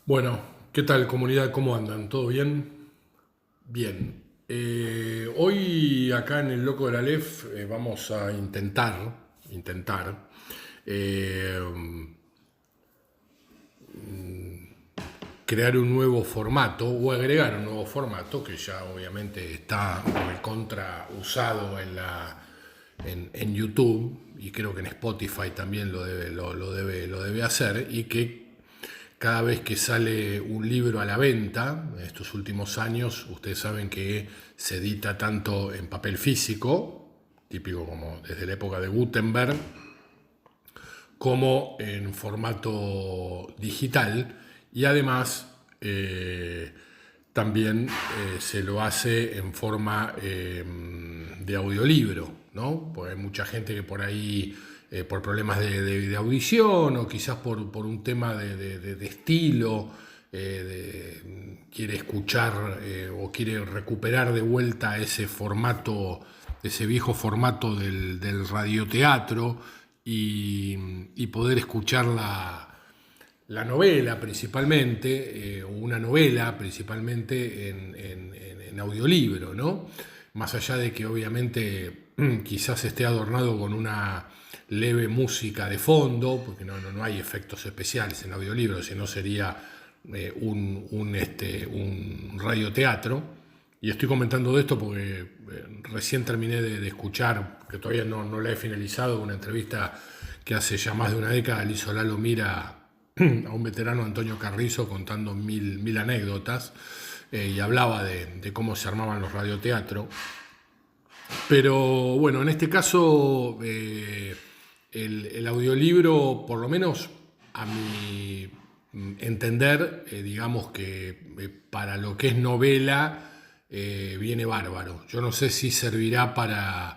Bueno, ¿qué tal comunidad? ¿Cómo andan? ¿Todo bien? Bien. Hoy acá en el Loco de la Lef vamos a intentar eh, crear un nuevo formato o agregar un nuevo formato que ya obviamente está contra usado en YouTube y creo que en Spotify también lo debe hacer y que cada vez que sale un libro a la venta, en estos últimos años, ustedes saben que se edita tanto en papel físico, típico como desde la época de Gutenberg, como en formato digital y además también se lo hace en forma de audiolibro, ¿no? Porque hay mucha gente que por ahí, por problemas de audición o quizás por un tema de estilo, quiere escuchar o quiere recuperar de vuelta ese formato, ese viejo formato del radioteatro y poder escuchar la novela principalmente, o una novela principalmente en audiolibro, ¿no? Más allá de que obviamente quizás esté adornado con una leve música de fondo, porque no hay efectos especiales en audiolibro, sino sería un radioteatro. Y estoy comentando de esto porque recién terminé de escuchar, que todavía no la he finalizado, una entrevista que hace ya más de una década le hizo Lalo Mira a un veterano, Antonio Carrizo, contando mil anécdotas y hablaba de cómo se armaban los radioteatros. Pero bueno, en este caso el audiolibro, por lo menos a mi entender, digamos que para lo que es novela, viene bárbaro. Yo no sé si servirá para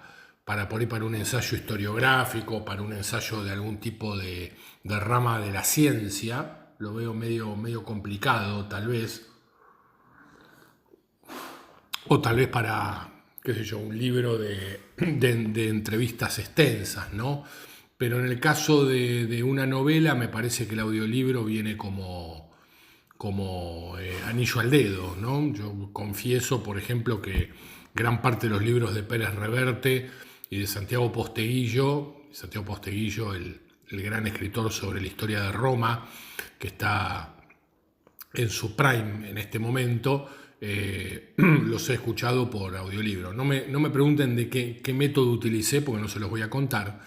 por ahí para un ensayo historiográfico, para un ensayo de algún tipo de rama de la ciencia. Lo veo medio complicado, tal vez. O tal vez para, qué sé yo, un libro de entrevistas extensas, ¿no? Pero en el caso de una novela me parece que el audiolibro viene como anillo al dedo, ¿no? Yo confieso, por ejemplo, que gran parte de los libros de Pérez Reverte y de Santiago Posteguillo, el gran escritor sobre la historia de Roma, que está en su prime en este momento, los he escuchado por audiolibro. No me pregunten de qué método utilicé, porque no se los voy a contar,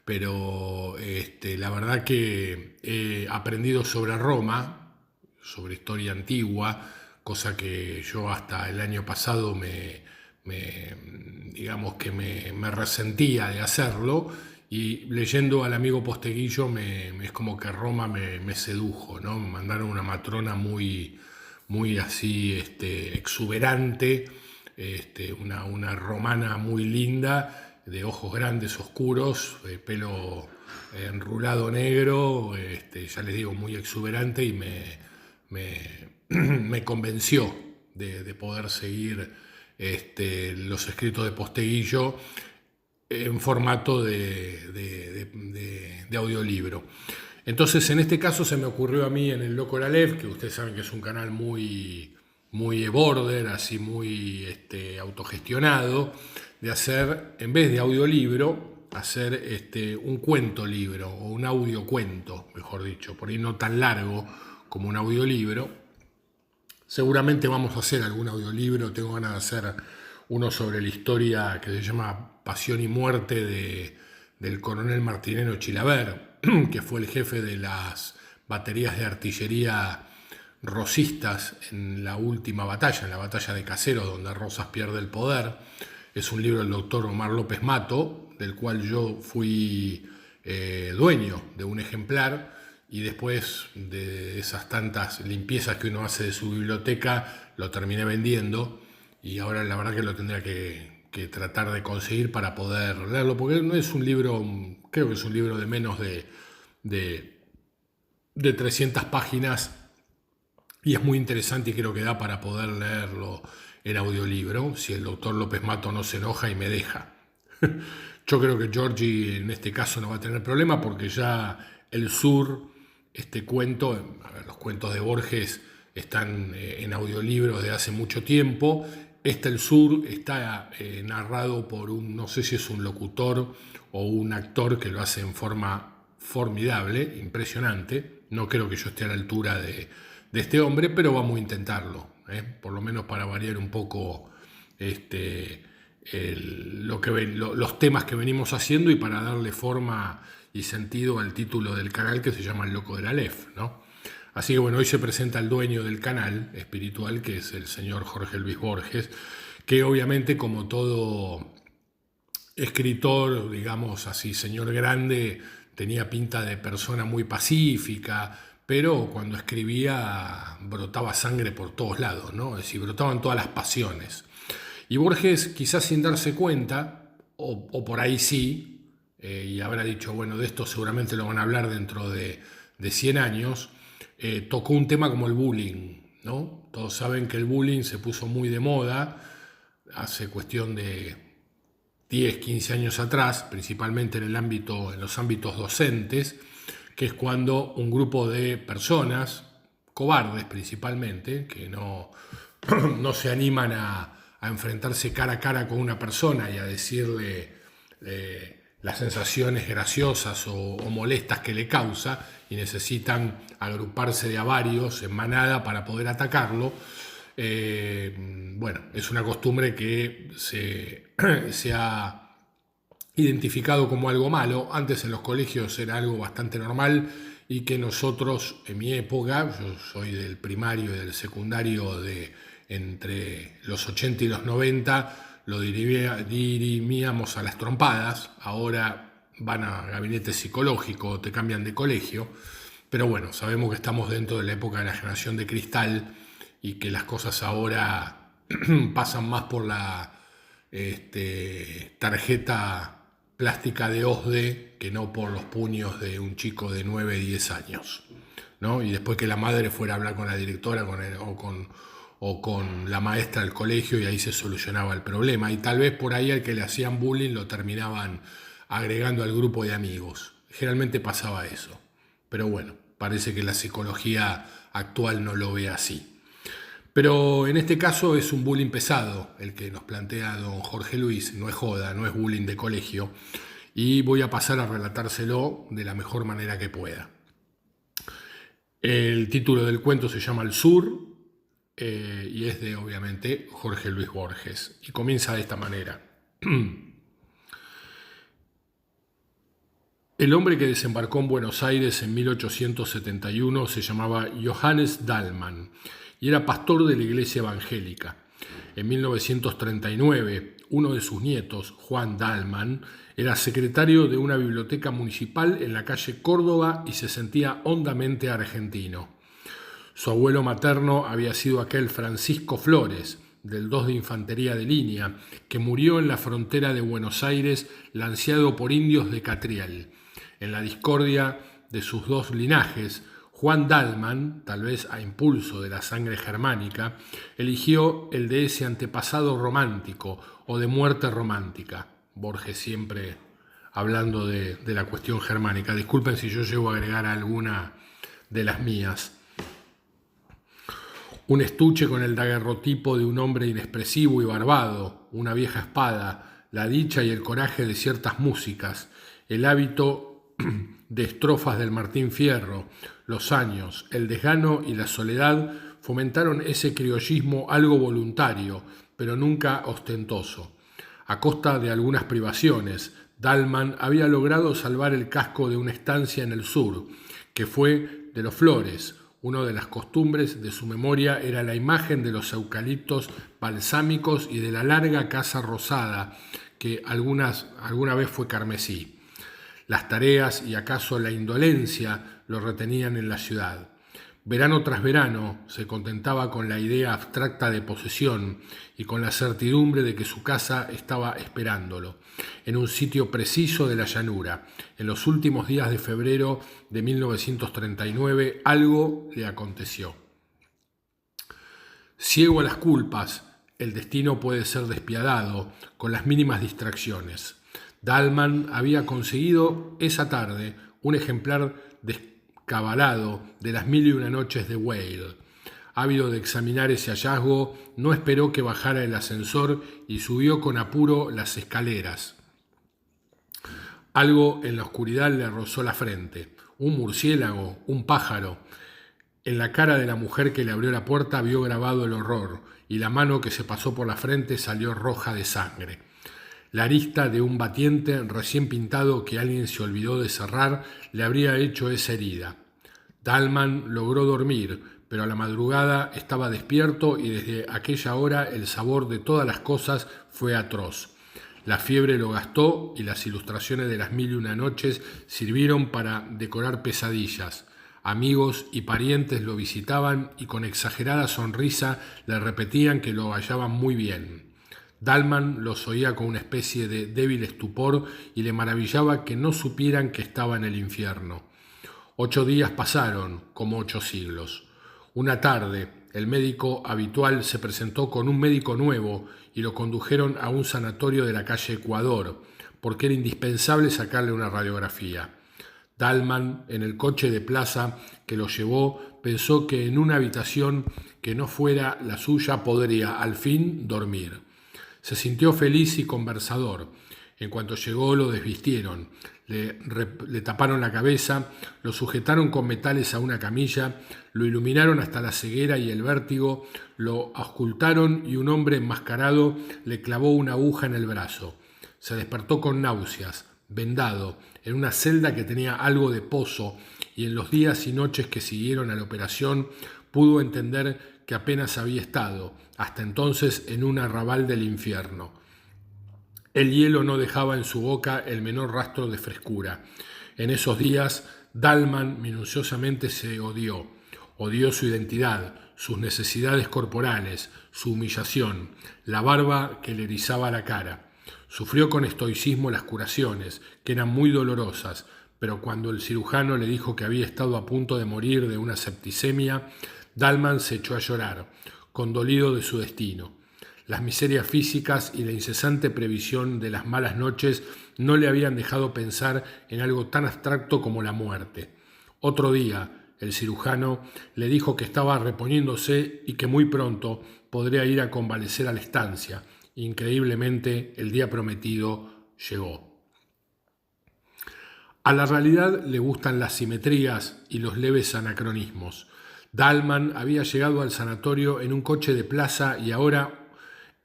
pero la verdad que he aprendido sobre Roma, sobre historia antigua, cosa que yo hasta el año pasado digamos que me resentía de hacerlo, y leyendo al amigo Posteguillo es como que Roma me sedujo, ¿no? Me mandaron una matrona muy así exuberante, una romana muy linda, de ojos grandes, oscuros, pelo enrulado negro, ya les digo, muy exuberante, y me convenció de poder seguir los escritos de Posteguillo en formato de audiolibro. Entonces, en este caso se me ocurrió a mí en el Loco Aleph, que ustedes saben que es un canal muy border, así muy autogestionado, de hacer, en vez de audiolibro, hacer un cuento libro o un audiocuento, mejor dicho, por ahí no tan largo como un audiolibro. Seguramente vamos a hacer algún audiolibro, tengo ganas de hacer uno sobre la historia que se llama Pasión y Muerte del coronel Martineno Chilaver, que fue el jefe de las baterías de artillería rosistas en la última batalla, en la batalla de Caseros, donde Rosas pierde el poder. Es un libro del doctor Omar López Mato, del cual yo fui dueño de un ejemplar, y después de esas tantas limpiezas que uno hace de su biblioteca, lo terminé vendiendo, y ahora la verdad que lo tendría que tratar de conseguir para poder leerlo, porque no es un libro, creo que es un libro de menos de, de 300 páginas, y es muy interesante y creo que da para poder leerlo en audiolibro, si el doctor López Mato no se enoja y me deja. Yo creo que Georgie en este caso no va a tener problema, porque ya el sur este cuento. A ver, los cuentos de Borges están en audiolibros de hace mucho tiempo. El Sur está narrado por no sé si es un locutor o un actor que lo hace en forma formidable, impresionante. No creo que yo esté a la altura de este hombre, pero vamos a intentarlo, por lo menos para variar un poco los temas que venimos haciendo y para darle forma y sentido al título del canal, que se llama El Loco del Aleph, ¿no? Así que bueno, hoy se presenta el dueño del canal espiritual, que es el señor Jorge Luis Borges, que obviamente, como todo escritor, digamos así, señor grande, tenía pinta de persona muy pacífica, pero cuando escribía brotaba sangre por todos lados, ¿no? Es decir, brotaban todas las pasiones. Y Borges, quizás sin darse cuenta, o por ahí sí, y habrá dicho, bueno, de esto seguramente lo van a hablar dentro de 100 años, tocó un tema como el bullying, ¿no? Todos saben que el bullying se puso muy de moda hace cuestión de 10, 15 años atrás, principalmente en los ámbitos docentes, que es cuando un grupo de personas, cobardes principalmente, que no se animan a enfrentarse cara a cara con una persona y a decirle las sensaciones graciosas o molestas que le causa, y necesitan agruparse de a varios en manada para poder atacarlo. Bueno, es una costumbre que se ha identificado como algo malo. Antes en los colegios era algo bastante normal, y que nosotros, en mi época, yo soy del primario y del secundario entre los 80 y los 90, lo dirimíamos a las trompadas. Ahora van a gabinete psicológico, te cambian de colegio, pero bueno, sabemos que estamos dentro de la época de la generación de cristal y que las cosas ahora pasan más por la tarjeta plástica de OSDE que no por los puños de un chico de 9, 10 años, ¿no? Y después que la madre fuera a hablar con la directora o con la maestra del colegio, y ahí se solucionaba el problema. Y tal vez por ahí al que le hacían bullying lo terminaban agregando al grupo de amigos. Generalmente pasaba eso. Pero bueno, parece que la psicología actual no lo ve así. Pero en este caso es un bullying pesado el que nos plantea don Jorge Luis. No es joda, no es bullying de colegio. Y voy a pasar a relatárselo de la mejor manera que pueda. El título del cuento se llama El Sur, y es de, obviamente, Jorge Luis Borges. Y comienza de esta manera. El hombre que desembarcó en Buenos Aires en 1871 se llamaba Johannes Dahlmann y era pastor de la iglesia evangélica. En 1939, uno de sus nietos, Juan Dahlmann, era secretario de una biblioteca municipal en la calle Córdoba y se sentía hondamente argentino. Su abuelo materno había sido aquel Francisco Flores, del 2 de Infantería de Línea, que murió en la frontera de Buenos Aires lanceado por indios de Catriel. En la discordia de sus dos linajes, Juan Dahlmann, tal vez a impulso de la sangre germánica, eligió el de ese antepasado romántico o de muerte romántica. Borges siempre hablando de la cuestión germánica. Disculpen si yo llego a agregar alguna de las mías. Un estuche con el daguerrotipo de un hombre inexpresivo y barbado, una vieja espada, la dicha y el coraje de ciertas músicas, el hábito de estrofas del Martín Fierro, los años, el desgano y la soledad fomentaron ese criollismo algo voluntario, pero nunca ostentoso. A costa de algunas privaciones, Dahlmann había logrado salvar el casco de una estancia en el sur, que fue de los Flores. Una de las costumbres de su memoria era la imagen de los eucaliptos balsámicos y de la larga casa rosada, que alguna vez fue carmesí. Las tareas y acaso la indolencia lo retenían en la ciudad. Verano tras verano se contentaba con la idea abstracta de posesión y con la certidumbre de que su casa estaba esperándolo, en un sitio preciso de la llanura. En los últimos días de febrero de 1939 algo le aconteció. Ciego a las culpas, el destino puede ser despiadado con las mínimas distracciones. Dahlmann había conseguido esa tarde un ejemplar acabalado de las 1001 noches de Whale. Ávido de examinar ese hallazgo, no esperó que bajara el ascensor y subió con apuro las escaleras. Algo en la oscuridad le rozó la frente. Un murciélago, un pájaro. En la cara de la mujer que le abrió la puerta vio grabado el horror, y la mano que se pasó por la frente salió roja de sangre. La arista de un batiente recién pintado que alguien se olvidó de cerrar le habría hecho esa herida. Dalman logró dormir, pero a la madrugada estaba despierto y desde aquella hora el sabor de todas las cosas fue atroz. La fiebre lo gastó y las ilustraciones de las 1001 noches sirvieron para decorar pesadillas. Amigos y parientes lo visitaban y con exagerada sonrisa le repetían que lo hallaban muy bien. Dalman los oía con una especie de débil estupor y le maravillaba que no supieran que estaba en el infierno. 8 días pasaron, como 8 siglos. Una tarde, el médico habitual se presentó con un médico nuevo y lo condujeron a un sanatorio de la calle Ecuador, porque era indispensable sacarle una radiografía. Dalman, en el coche de plaza que lo llevó, pensó que en una habitación que no fuera la suya podría, al fin, dormir. Se sintió feliz y conversador. En cuanto llegó lo desvistieron, le taparon la cabeza, lo sujetaron con metales a una camilla, lo iluminaron hasta la ceguera y el vértigo, lo auscultaron y un hombre enmascarado le clavó una aguja en el brazo. Se despertó con náuseas, vendado, en una celda que tenía algo de pozo, y en los días y noches que siguieron a la operación pudo entender que apenas había estado, hasta entonces, en un arrabal del infierno. El hielo no dejaba en su boca el menor rastro de frescura. En esos días, Dalman minuciosamente se odió. Odió su identidad, sus necesidades corporales, su humillación, la barba que le erizaba la cara. Sufrió con estoicismo las curaciones, que eran muy dolorosas, pero cuando el cirujano le dijo que había estado a punto de morir de una septicemia, Dalman se echó a llorar, condolido de su destino. Las miserias físicas y la incesante previsión de las malas noches no le habían dejado pensar en algo tan abstracto como la muerte. Otro día, el cirujano le dijo que estaba reponiéndose y que muy pronto podría ir a convalecer a la estancia. Increíblemente, el día prometido llegó. A la realidad le gustan las simetrías y los leves anacronismos. Dalman había llegado al sanatorio en un coche de plaza y ahora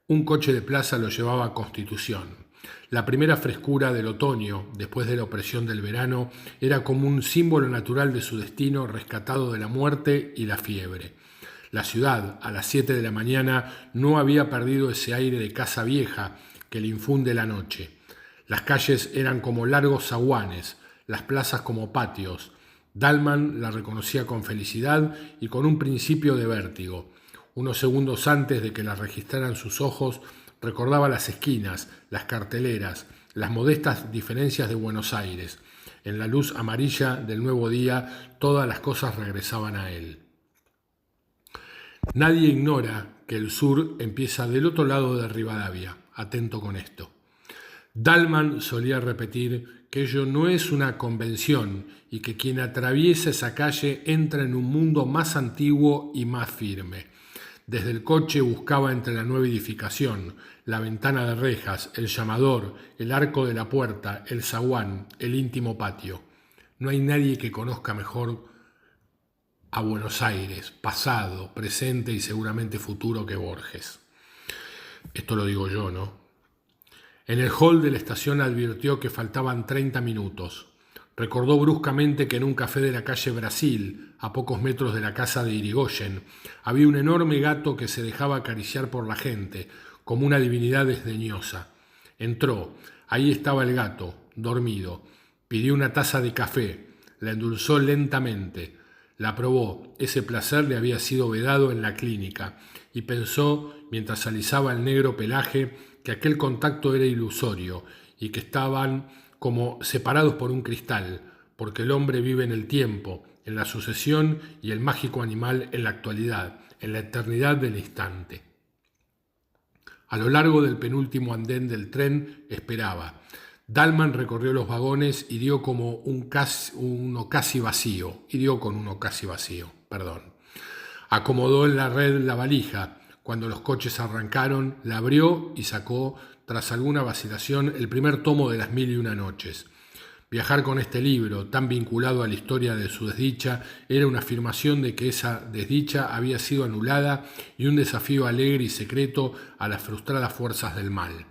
un coche de plaza lo llevaba a Constitución. La primera frescura del otoño, después de la opresión del verano, era como un símbolo natural de su destino rescatado de la muerte y la fiebre. La ciudad, a las 7 de la mañana, no había perdido ese aire de casa vieja que le infunde la noche. Las calles eran como largos zaguanes, las plazas como patios. Dalman la reconocía con felicidad y con un principio de vértigo. Unos segundos antes de que la registraran sus ojos, recordaba las esquinas, las carteleras, las modestas diferencias de Buenos Aires. En la luz amarilla del nuevo día, todas las cosas regresaban a él. Nadie ignora que el sur empieza del otro lado de Rivadavia. Atento con esto. Dalman solía repetir que ello no es una convención y que quien atraviesa esa calle entra en un mundo más antiguo y más firme. Desde el coche buscaba entre la nueva edificación, la ventana de rejas, el llamador, el arco de la puerta, el zaguán, el íntimo patio. No hay nadie que conozca mejor a Buenos Aires, pasado, presente y seguramente futuro que Borges. Esto lo digo yo, ¿no? En el hall de la estación advirtió que faltaban 30 minutos. Recordó bruscamente que en un café de la calle Brasil, a pocos metros de la casa de Irigoyen, había un enorme gato que se dejaba acariciar por la gente, como una divinidad desdeñosa. Entró. Ahí estaba el gato, dormido. Pidió una taza de café. La endulzó lentamente. La probó. Ese placer le había sido vedado en la clínica. Y pensó, mientras alisaba el negro pelaje, que aquel contacto era ilusorio y que estaban como separados por un cristal, porque el hombre vive en el tiempo, en la sucesión y el mágico animal en la actualidad, en la eternidad del instante. A lo largo del penúltimo andén del tren esperaba. Dalman recorrió los vagones y dio con uno casi vacío. Acomodó en la red la valija. Cuando los coches arrancaron, la abrió y sacó, tras alguna vacilación, el primer tomo de Las Mil y Una Noches. Viajar con este libro, tan vinculado a la historia de su desdicha, era una afirmación de que esa desdicha había sido anulada y un desafío alegre y secreto a las frustradas fuerzas del mal.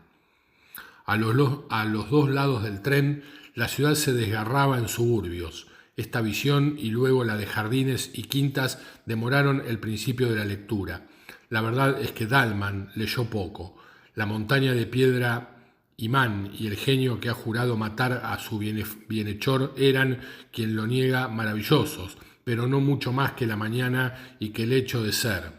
A los dos lados del tren, la ciudad se desgarraba en suburbios. Esta visión y luego la de jardines y quintas demoraron el principio de la lectura. La verdad es que Dalman leyó poco. La montaña de piedra imán y el genio que ha jurado matar a su bienhechor eran, quien lo niega, maravillosos, pero no mucho más que la mañana y que el hecho de ser.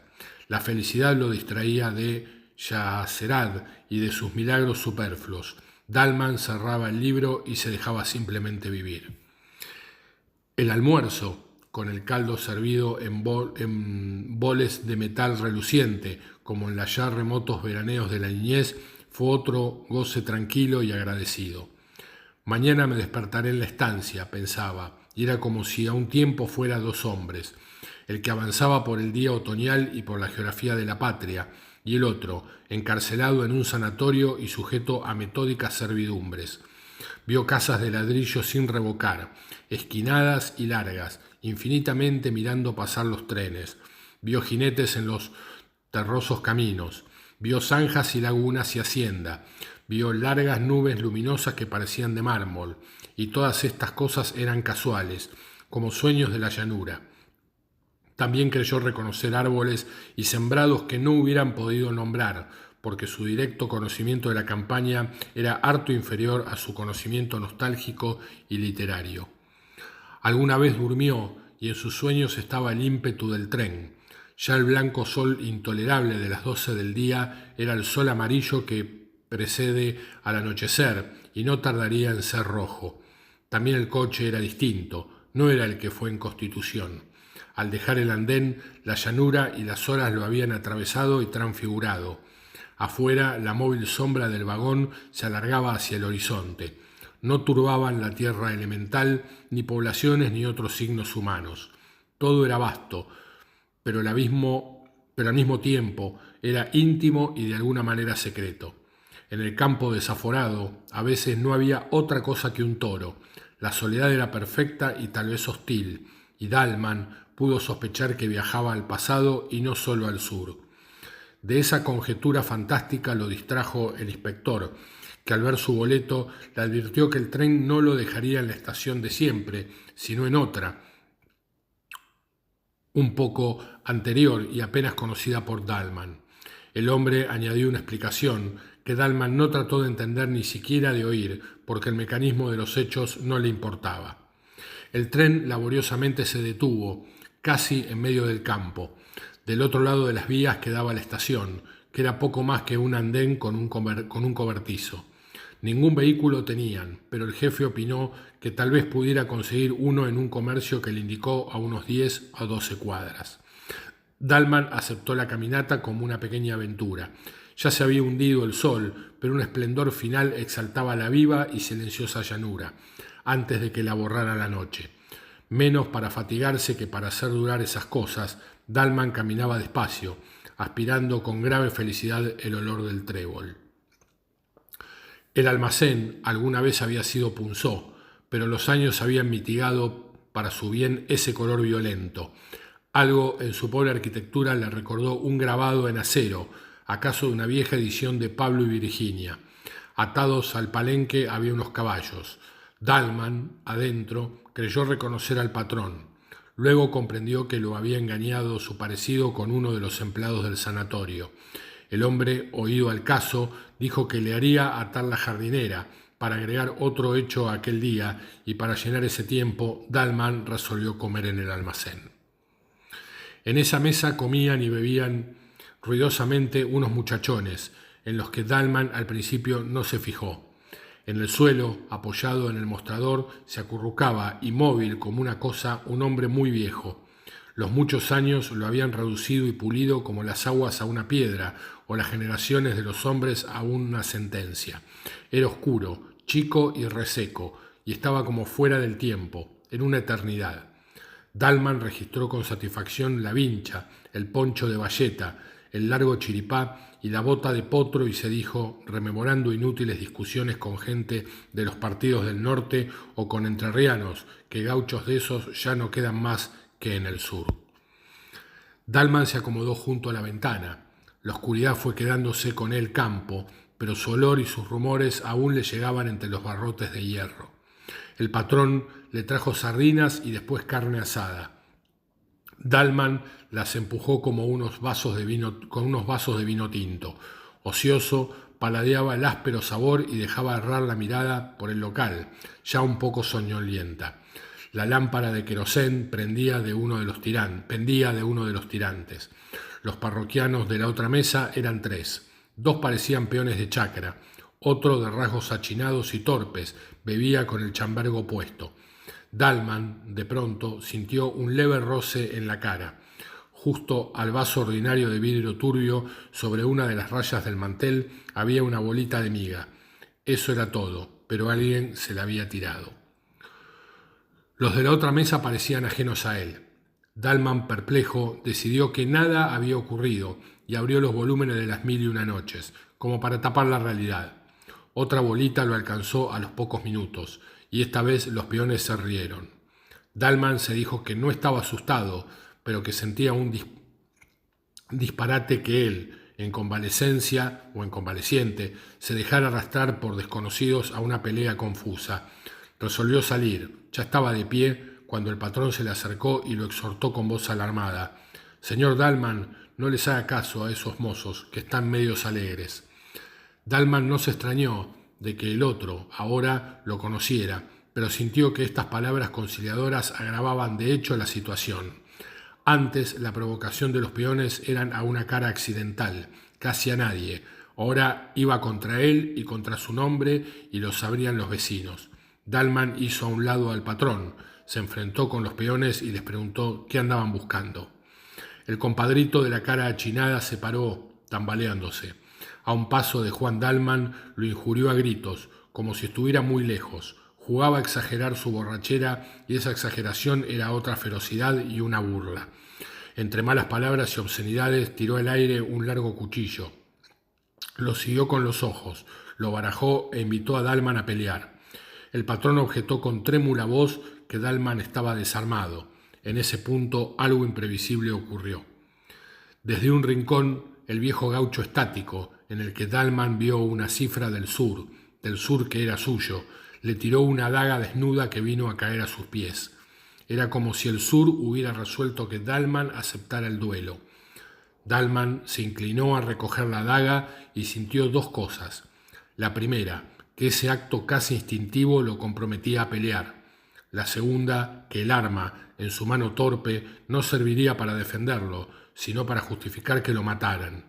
La felicidad lo distraía de Yacerad y de sus milagros superfluos. Dalman cerraba el libro y se dejaba simplemente vivir. El almuerzo, con el caldo servido en boles de metal reluciente, como en los ya remotos veraneos de la niñez, fue otro goce tranquilo y agradecido. Mañana me despertaré en la estancia, pensaba, y era como si a un tiempo fuera dos hombres, el que avanzaba por el día otoñal y por la geografía de la patria, y el otro, encarcelado en un sanatorio y sujeto a metódicas servidumbres. Vio casas de ladrillo sin revocar, esquinadas y largas, infinitamente mirando pasar los trenes. Vio jinetes en los terrosos caminos. Vio zanjas y lagunas y hacienda. Vio largas nubes luminosas que parecían de mármol. Y todas estas cosas eran casuales, como sueños de la llanura. También creyó reconocer árboles y sembrados que no hubieran podido nombrar, porque su directo conocimiento de la campaña era harto inferior a su conocimiento nostálgico y literario. Alguna vez durmió y en sus sueños estaba el ímpetu del tren. Ya el blanco sol intolerable de las 12 del día era el sol amarillo que precede al anochecer y no tardaría en ser rojo. También el coche era distinto, no era el que fue en Constitución. Al dejar el andén, la llanura y las horas lo habían atravesado y transfigurado. Afuera, la móvil sombra del vagón se alargaba hacia el horizonte. No turbaban la tierra elemental, ni poblaciones ni otros signos humanos. Todo era vasto, pero al mismo tiempo era íntimo y de alguna manera secreto. En el campo desaforado, a veces no había otra cosa que un toro. La soledad era perfecta y tal vez hostil, y Dalman pudo sospechar que viajaba al pasado y no solo al sur. De esa conjetura fantástica lo distrajo el inspector, que al ver su boleto le advirtió que el tren no lo dejaría en la estación de siempre, sino en otra, un poco anterior y apenas conocida por Dalman. El hombre añadió una explicación que Dalman no trató de entender ni siquiera de oír, porque el mecanismo de los hechos no le importaba. El tren laboriosamente se detuvo, casi en medio del campo. Del otro lado de las vías quedaba la estación, que era poco más que un andén con un cobertizo. Ningún vehículo tenían, pero el jefe opinó que tal vez pudiera conseguir uno en un comercio que le indicó a unos 10 o 12 cuadras. Dalman aceptó la caminata como una pequeña aventura. Ya se había hundido el sol, pero un esplendor final exaltaba la viva y silenciosa llanura, antes de que la borrara la noche. Menos para fatigarse que para hacer durar esas cosas, Dalman caminaba despacio, aspirando con grave felicidad el olor del trébol. El almacén alguna vez había sido punzó, pero los años habían mitigado para su bien ese color violento. Algo en su pobre arquitectura le recordó un grabado en acero, acaso de una vieja edición de Pablo y Virginia. Atados al palenque había unos caballos. Dalman, adentro, creyó reconocer al patrón. Luego comprendió que lo había engañado su parecido con uno de los empleados del sanatorio. El hombre, oído al caso, dijo que le haría atar la jardinera para agregar otro hecho a aquel día, y para llenar ese tiempo, Dalman resolvió comer en el almacén. En esa mesa comían y bebían ruidosamente unos muchachones, en los que Dalman al principio no se fijó. En el suelo, apoyado en el mostrador, se acurrucaba, inmóvil como una cosa, un hombre muy viejo. Los muchos años lo habían reducido y pulido como las aguas a una piedra, o las generaciones de los hombres a una sentencia. Era oscuro, chico y reseco, y estaba como fuera del tiempo, en una eternidad. Dalman registró con satisfacción la vincha, el poncho de bayeta, el largo chiripá y la bota de potro, y se dijo, rememorando inútiles discusiones con gente de los partidos del norte o con entrerrianos, que gauchos de esos ya no quedan más que en el sur. Dalman se acomodó junto a la ventana. La oscuridad fue quedándose con él campo, pero su olor y sus rumores aún le llegaban entre los barrotes de hierro. El patrón le trajo sardinas y después carne asada. Dalman las empujó como con unos vasos de vino tinto. Ocioso, paladeaba el áspero sabor y dejaba errar la mirada por el local, ya un poco soñolienta. La lámpara de querosén pendía de uno de los tirantes. Los parroquianos de la otra mesa eran 3. 2 parecían peones de chacra. Otro, de rasgos achinados y torpes, bebía con el chambergo puesto. Dalman, de pronto, sintió un leve roce en la cara. Justo al vaso ordinario de vidrio turbio, sobre una de las rayas del mantel, había una bolita de miga. Eso era todo, pero alguien se la había tirado. Los de la otra mesa parecían ajenos a él. Dalman, perplejo, decidió que nada había ocurrido y abrió los volúmenes de las 1001 noches, como para tapar la realidad. Otra bolita lo alcanzó a los pocos minutos, y esta vez los peones se rieron. Dalman se dijo que no estaba asustado, pero que sentía un disparate que él, en convalecencia o en convaleciente, se dejara arrastrar por desconocidos a una pelea confusa. Resolvió salir. Ya estaba de pie cuando el patrón se le acercó y lo exhortó con voz alarmada. «Señor Dalman, no les haga caso a esos mozos, que están medios alegres». Dalman no se extrañó de que el otro ahora lo conociera, pero sintió que estas palabras conciliadoras agravaban de hecho la situación. Antes la provocación de los peones eran a una cara accidental, casi a nadie. Ahora iba contra él y contra su nombre, y lo sabrían los vecinos. Dalman hizo a un lado al patrón, se enfrentó con los peones y les preguntó qué andaban buscando. El compadrito de la cara achinada se paró, tambaleándose. A un paso de Juan Dalman lo injurió a gritos, como si estuviera muy lejos. Jugaba a exagerar su borrachera, y esa exageración era otra ferocidad y una burla. Entre malas palabras y obscenidades tiró al aire un largo cuchillo. Lo siguió con los ojos, lo barajó e invitó a Dalman a pelear. El patrón objetó con trémula voz que Dalman estaba desarmado. En ese punto algo imprevisible ocurrió. Desde un rincón, el viejo gaucho estático, en el que Dalman vio una cifra del sur que era suyo, le tiró una daga desnuda que vino a caer a sus pies. Era como si el sur hubiera resuelto que Dalman aceptara el duelo. Dalman se inclinó a recoger la daga y sintió 2 cosas. La primera, que ese acto casi instintivo lo comprometía a pelear. La segunda, que el arma, en su mano torpe, no serviría para defenderlo, sino para justificar que lo mataran.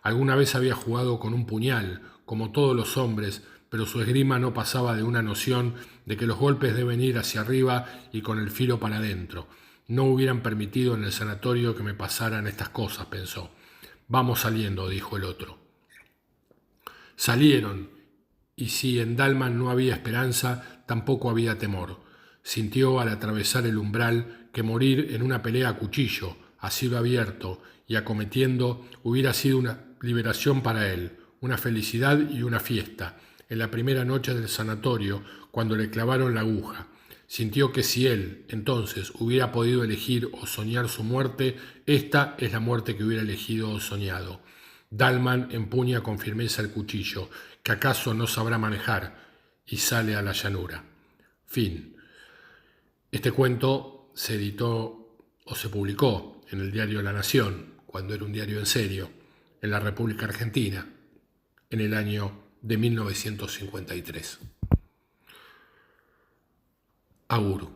Alguna vez había jugado con un puñal, como todos los hombres, pero su esgrima no pasaba de una noción de que los golpes deben ir hacia arriba y con el filo para adentro. No hubieran permitido en el sanatorio que me pasaran estas cosas, pensó. «Vamos saliendo», dijo el otro. Salieron, y si en Dalman no había esperanza, tampoco había temor. Sintió al atravesar el umbral que morir en una pelea a cuchillo, a cielo abierto y acometiendo, hubiera sido una liberación para él, una felicidad y una fiesta. En la primera noche del sanatorio, cuando le clavaron la aguja, sintió que si él, entonces, hubiera podido elegir o soñar su muerte, esta es la muerte que hubiera elegido o soñado. Dalman empuña con firmeza el cuchillo, que acaso no sabrá manejar, y sale a la llanura. Fin. Este cuento se editó o se publicó en el diario La Nación, cuando era un diario en serio, en la República Argentina, en el año de 1953. Agur.